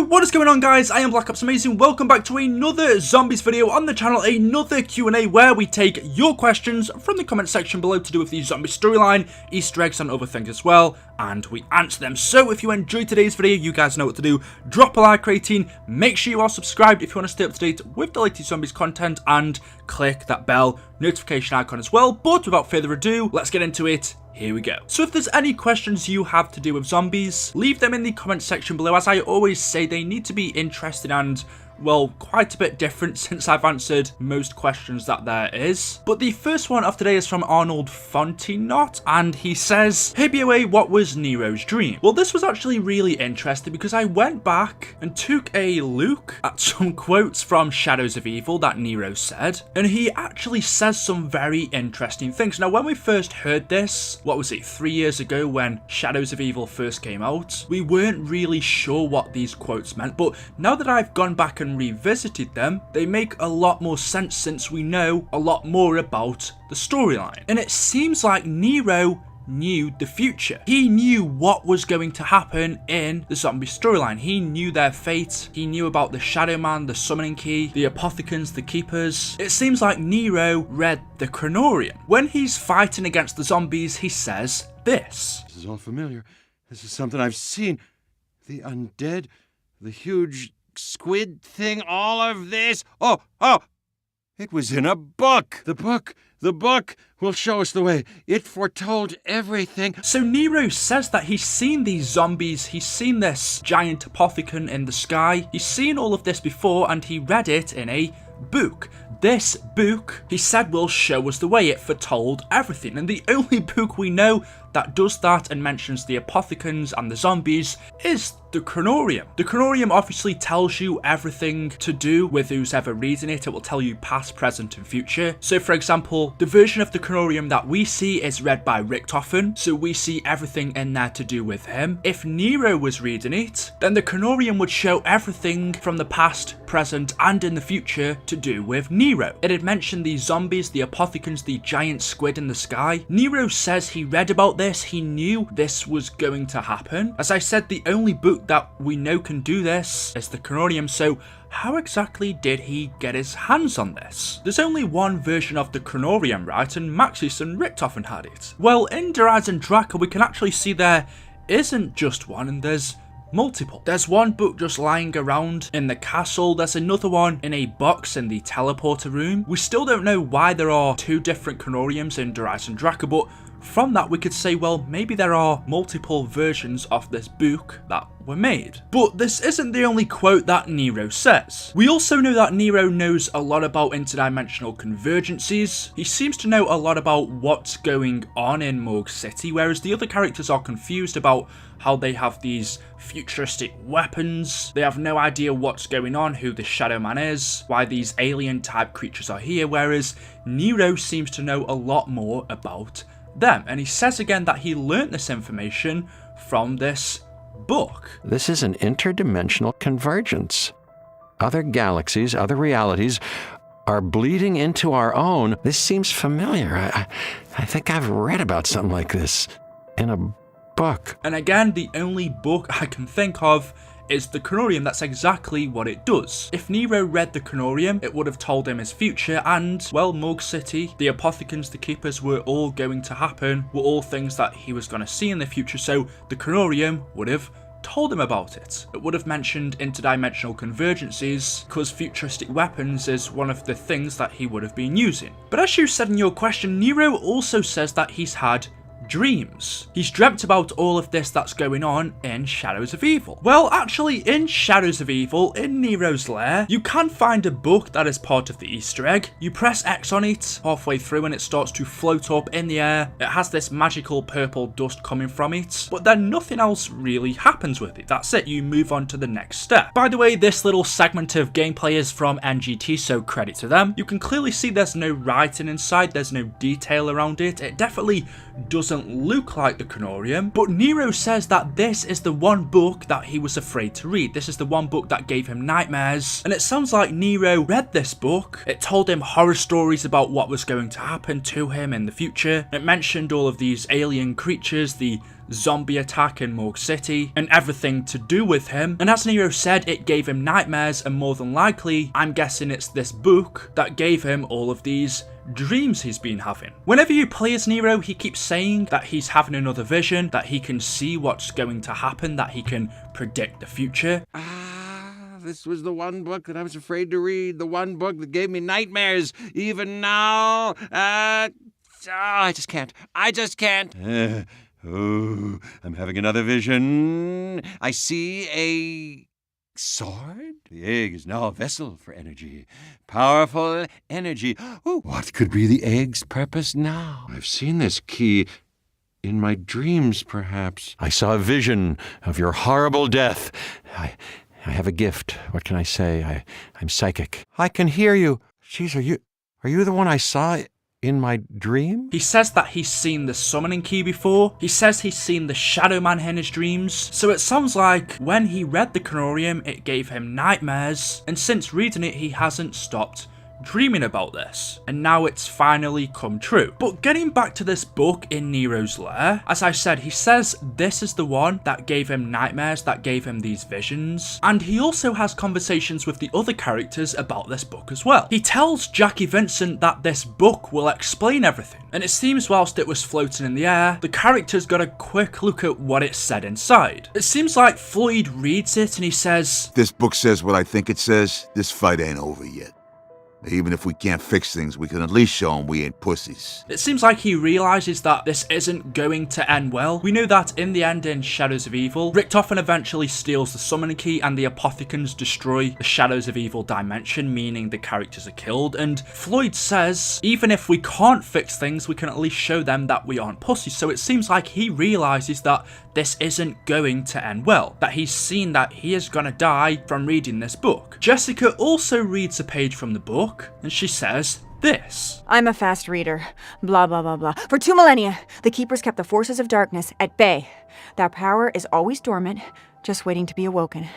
what is going on, guys? I am BlackOpsAmazing. Welcome back to another zombies video on the channel, another Q&A where we take your questions from the comment section below to do with the zombie storyline, Easter eggs and other things as well, and we answer them. So if you enjoyed today's video, you guys know what to do. Drop a like rating, make sure you are subscribed if you want to stay up to date with the latest zombies content, and click that bell notification icon as well. But without further ado, let's get into it. Here we go. So if there's any questions you have to do with zombies, leave them in the comment section below. As I always say, they need to be interesting and, well, quite a bit different since I've answered most questions that there is. But the first one of today is from Arnold Fontinot, and he says, "Hey BOA, what was Nero's dream?" Well, this was actually really interesting because I went back and took a look at some quotes from Shadows of Evil that Nero said, and he actually says some very interesting things. Now, when we first heard this, what was it, 3 years ago when Shadows of Evil first came out, we weren't really sure what these quotes meant, but now that I've gone back and revisited them, they make a lot more sense since we know a lot more about the storyline. And it seems like Nero knew the future. He knew what was going to happen in the zombie storyline. He knew their fate. He knew about the Shadow Man, the Summoning Key, the Apothecans, the Keepers. It seems like Nero read the Chronorium. When he's fighting against the zombies, he says this. "This is all familiar. This is something I've seen. The undead, the huge squid thing, all of this. Oh, it was in a book. The book will show us the way. It foretold everything." So Nero says that he's seen these zombies, he's seen this giant apothecan in the sky, he's seen all of this before, and he read it in a book. This book, he said, will show us the way. It foretold everything, and the only book we know that does that and mentions the apothecans and the zombies is the Chronorium. The Chronorium obviously tells you everything to do with who's ever reading it. It will tell you past, present and future. So for example, the version of the Chronorium that we see is read by Richtofen, so we see everything in there to do with him. If Nero was reading it, then the Chronorium would show everything from the past, present and in the future to do with Nero. It had mentioned the zombies, the apothecans, the giant squid in the sky. Nero says he read about this, he knew this was going to happen. As I said, the only book that we know can do this is the Chronorium, so how exactly did he get his hands on this? There's only one version of the Chronorium, right? And Maxis and Richtofen had it. Well, in Neros and Draco, we can actually see there isn't just one, and there's multiple. There's one book just lying around in the castle. There's another one in a box in the teleporter room. We still don't know why there are two different Chronoriums in Neros and Draco, but from that we could say, well, maybe there are multiple versions of this book that were made. But this isn't the only quote that Nero says. We also know that Nero knows a lot about interdimensional convergences. He seems to know a lot about what's going on in Morgue City, whereas the other characters are confused about how they have these futuristic weapons. They have no idea what's going on, who the Shadow Man is, why these alien type creatures are here, whereas Nero seems to know a lot more about them. And he says again that he learnt this information from this book. "This is an interdimensional convergence. Other galaxies, other realities are bleeding into our own. This seems familiar. I think I've read about something like this in a book." And again, the only book I can think of is the Chronorium. That's exactly what it does. If Nero read the Chronorium, it would have told him his future, and, well, Morgue City, the Apothecans, the Keepers were all going to happen, were all things that he was going to see in the future, so the Chronorium would have told him about it. It would have mentioned interdimensional convergences, because futuristic weapons is one of the things that he would have been using. But as you said in your question, Nero also says that he's had dreams. He's dreamt about all of this that's going on in Shadows of Evil. Well, actually, in Shadows of Evil, in Nero's lair, you can find a book that is part of the Easter egg. You press X on it halfway through and it starts to float up in the air. It has this magical purple dust coming from it, but then nothing else really happens with it. That's it, you move on to the next step. By the way, this little segment of gameplay is from NGT, so credit to them. You can clearly see there's no writing inside, there's no detail around it. It definitely doesn't look like the Chronorium, but Nero says that this is the one book that he was afraid to read. This is the one book that gave him nightmares, and it sounds like Nero read this book. It told him horror stories about what was going to happen to him in the future. It mentioned all of these alien creatures, the zombie attack in Morgue City and everything to do with him. And as Nero said, it gave him nightmares, and more than likely, I'm guessing it's this book that gave him all of these dreams he's been having. Whenever you play as Nero, he keeps saying that he's having another vision, that he can see what's going to happen, that he can predict the future. This was the one book that I was afraid to read, the one book that gave me nightmares. Even now, I just can't. I'm having another vision. I see a sword. The egg is now a vessel for energy. Powerful energy. Oh, what could be the egg's purpose now? I've seen this key in my dreams, perhaps. I saw a vision of your horrible death. I have a gift. What can I say? I'm psychic. I can hear you. Jeez, are you the one I saw in my dream? He says that he's seen the summoning key before. He says he's seen the Shadow Man in his dreams. So it sounds like when he read the Konorium, it gave him nightmares. And since reading it, he hasn't stopped dreaming about this, and now it's finally come true. But getting back to this book in Nero's lair, as I said, he says this is the one that gave him nightmares, that gave him these visions, and he also has conversations with the other characters about this book as well. He tells Jackie Vincent that this book will explain everything, and it seems whilst it was floating in the air, the characters got a quick look at what it said inside. It seems like Floyd reads it and he says, "This book says what I think it says. This fight ain't over yet. Even if we can't fix things, we can at least show them we ain't pussies." It seems like he realises that this isn't going to end well. We know that in the end in Shadows of Evil, Richtofen eventually steals the summoning key and the Apothecans destroy the Shadows of Evil dimension, meaning the characters are killed. And Floyd says, even if we can't fix things, we can at least show them that we aren't pussies. So it seems like he realises that this isn't going to end well, that he's seen that he is gonna die from reading this book. Jessica also reads a page from the book, and she says this. "I'm a fast reader. Blah, blah, blah, blah. For 2 millennia, the Keepers kept the forces of darkness at bay. Their power is always dormant, just waiting to be awoken,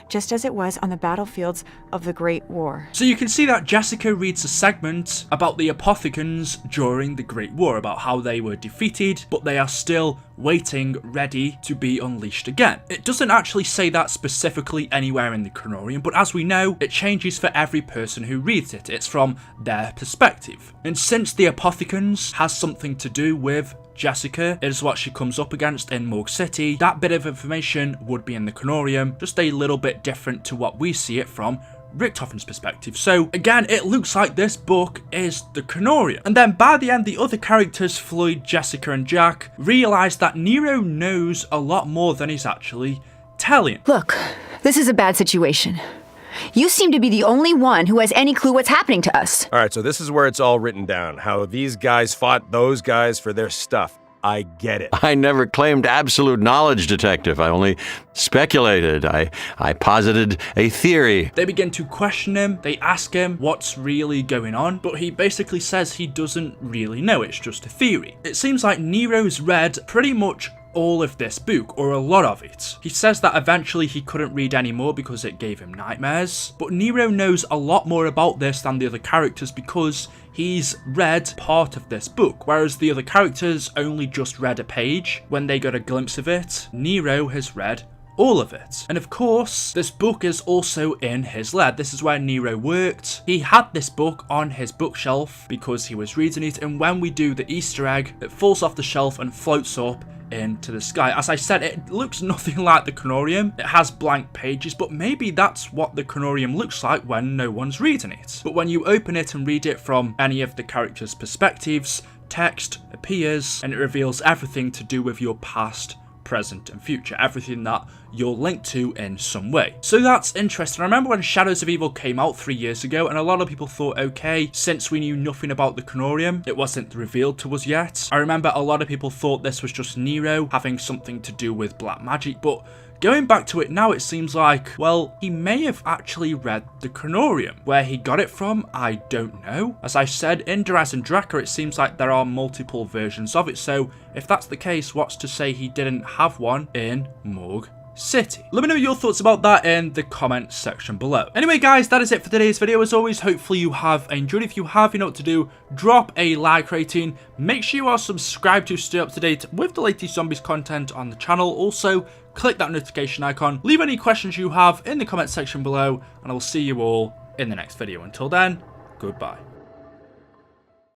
just as it was on the battlefields of the Great War." So you can see that Jessica reads a segment about the Apothecans during the Great War, about how they were defeated, but they are still waiting, ready to be unleashed again. It doesn't actually say that specifically anywhere in the Konorium, but as we know, it changes for every person who reads it. It's from their perspective. And since the Apothecans has something to do with Jessica, is what she comes up against in Morgue City, that bit of information would be in the Konorium, just a little bit different to what we see it from Richtofen's perspective. So again, it looks like this book is the Konorium. And then by the end, the other characters, Floyd, Jessica and Jack, realise that Nero knows a lot more than he's actually telling. "Look, this is a bad situation. You seem to be the only one who has any clue what's happening to us." All right, so this is where it's all written down. How these guys fought those guys for their stuff. I get it. I never claimed absolute knowledge, Detective. I only speculated. I posited a theory. They begin to question him. They ask him what's really going on, but he basically says he doesn't really know. It's just a theory. It seems like Nero's read pretty much all of this book, or a lot of it. He says that eventually he couldn't read anymore because it gave him nightmares, but Nero knows a lot more about this than the other characters because he's read part of this book, whereas the other characters only just read a page when they got a glimpse of it. Nero has read all of it. And of course, this book is also in his lair. This is where Nero worked. He had this book on his bookshelf because he was reading it, and when we do the Easter egg, it falls off the shelf and floats up into the sky. As I said, it looks nothing like the Konorium. It has blank pages, but maybe that's what the Konorium looks like when no one's reading it. But when you open it and read it from any of the characters' perspectives, text appears and it reveals everything to do with your past, present and future, everything that you're linked to in some way. So that's interesting. I remember when Shadows of Evil came out 3 years ago, and a lot of people thought, okay, since we knew nothing about the Konorium, it wasn't revealed to us yet. I remember a lot of people thought this was just Nero having something to do with black magic, but going back to it now, it seems like, well, he may have actually read the Konorium. Where he got it from, I don't know. As I said, in Durez and Drakkar, it seems like there are multiple versions of it, so if that's the case, what's to say he didn't have one in Morgue city. Let me know your thoughts about that in the comment section below. Anyway guys, that is it for today's video. As always, hopefully you have enjoyed. If you have, you know what to do. Drop a like rating. Make sure you are subscribed to stay up to date with the latest zombies content on the channel. Also, click that notification icon. Leave any questions you have in the comment section below, and I will see you all in the next video. Until then, goodbye.